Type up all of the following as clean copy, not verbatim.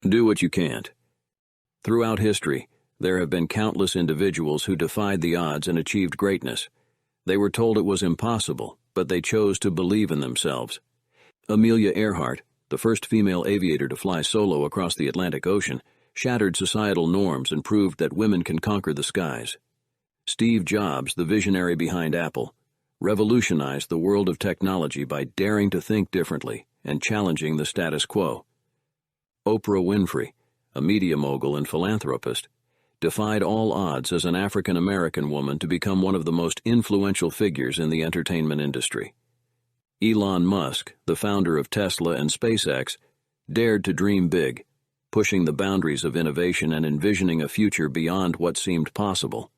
Do what you can't. Throughout history, there have been countless individuals who defied the odds and achieved greatness. They were told it was impossible, but they chose to believe in themselves. Amelia Earhart, the first female aviator to fly solo across the Atlantic Ocean, shattered societal norms and proved that women can conquer the skies. Steve Jobs, the visionary behind Apple, revolutionized the world of technology by daring to think differently and challenging the status quo. Oprah Winfrey, a media mogul and philanthropist, defied all odds as an African-American woman to become one of the most influential figures in the entertainment industry. Elon Musk, the founder of Tesla and SpaceX, dared to dream big, pushing the boundaries of innovation and envisioning a future beyond what seemed possible.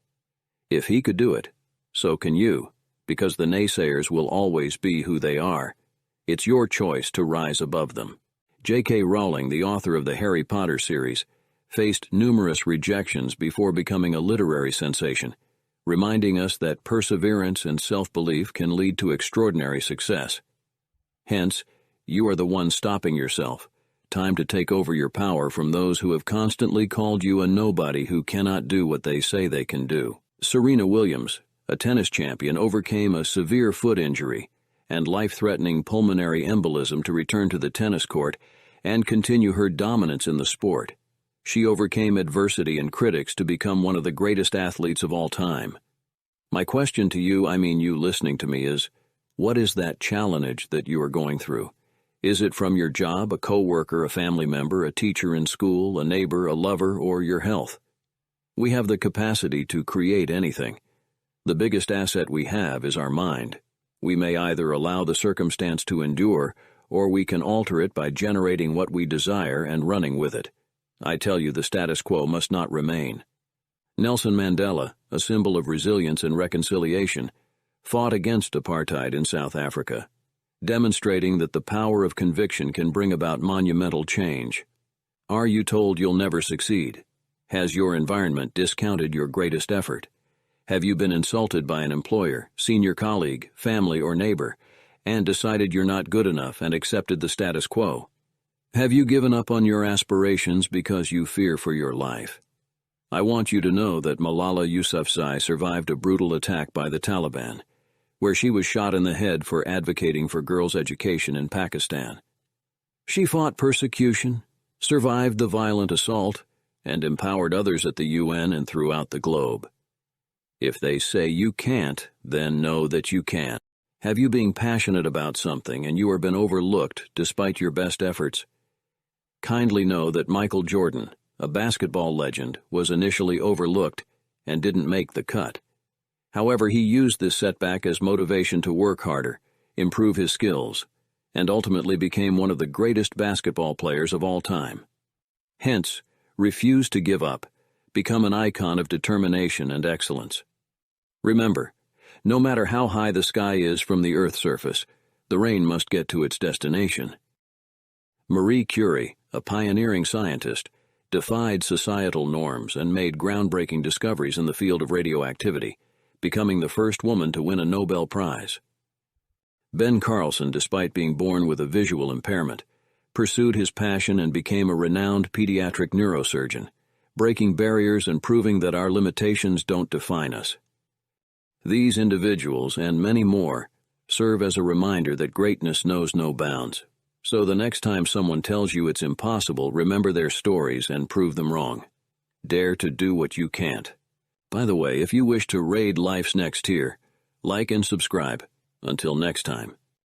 If he could do it, so can you, because the naysayers will always be who they are. It's your choice to rise above them. J.K. Rowling, the author of the Harry Potter series, faced numerous rejections before becoming a literary sensation, reminding us that perseverance and self-belief can lead to extraordinary success. Hence, you are the one stopping yourself. Time to take over your power from those who have constantly called you a nobody who cannot do what they say they can do. Serena Williams, a tennis champion, overcame a severe foot injury and life-threatening pulmonary embolism to return to the tennis court and continue her dominance in the sport. She overcame adversity and critics to become one of the greatest athletes of all time. My question to you, you listening to me, is, what is that challenge that you are going through? Is it from your job, a coworker, a family member, a teacher in school, a neighbor, a lover, or your health? We have the capacity to create anything. The biggest asset we have is our mind. We may either allow the circumstance to endure, or we can alter it by generating what we desire and running with it. I tell you, the status quo must not remain. Nelson Mandela, a symbol of resilience and reconciliation, fought against apartheid in South Africa, demonstrating that the power of conviction can bring about monumental change. Are you told you'll never succeed? Has your environment discounted your greatest effort? Have you been insulted by an employer, senior colleague, family, or neighbor, and decided you're not good enough and accepted the status quo? Have you given up on your aspirations because you fear for your life? I want you to know that Malala Yousafzai survived a brutal attack by the Taliban, where she was shot in the head for advocating for girls' education in Pakistan. She fought persecution, survived the violent assault, and empowered others at the UN and throughout the globe. If they say you can't, then know that you can. Have you been passionate about something and you have been overlooked despite your best efforts? Kindly know that Michael Jordan, a basketball legend, was initially overlooked and didn't make the cut. However, he used this setback as motivation to work harder, improve his skills, and ultimately became one of the greatest basketball players of all time. Hence, refuse to give up. Become an icon of determination and excellence. Remember, no matter how high the sky is from the Earth's surface, the rain must get to its destination. Marie Curie, a pioneering scientist, defied societal norms and made groundbreaking discoveries in the field of radioactivity, becoming the first woman to win a Nobel Prize. Ben Carlson, despite being born with a visual impairment, pursued his passion and became a renowned pediatric neurosurgeon, breaking barriers and proving that our limitations don't define us. These individuals, and many more, serve as a reminder that greatness knows no bounds. So the next time someone tells you it's impossible, remember their stories and prove them wrong. Dare to do what you can't. By the way, if you wish to raid life's next tier, like and subscribe. Until next time.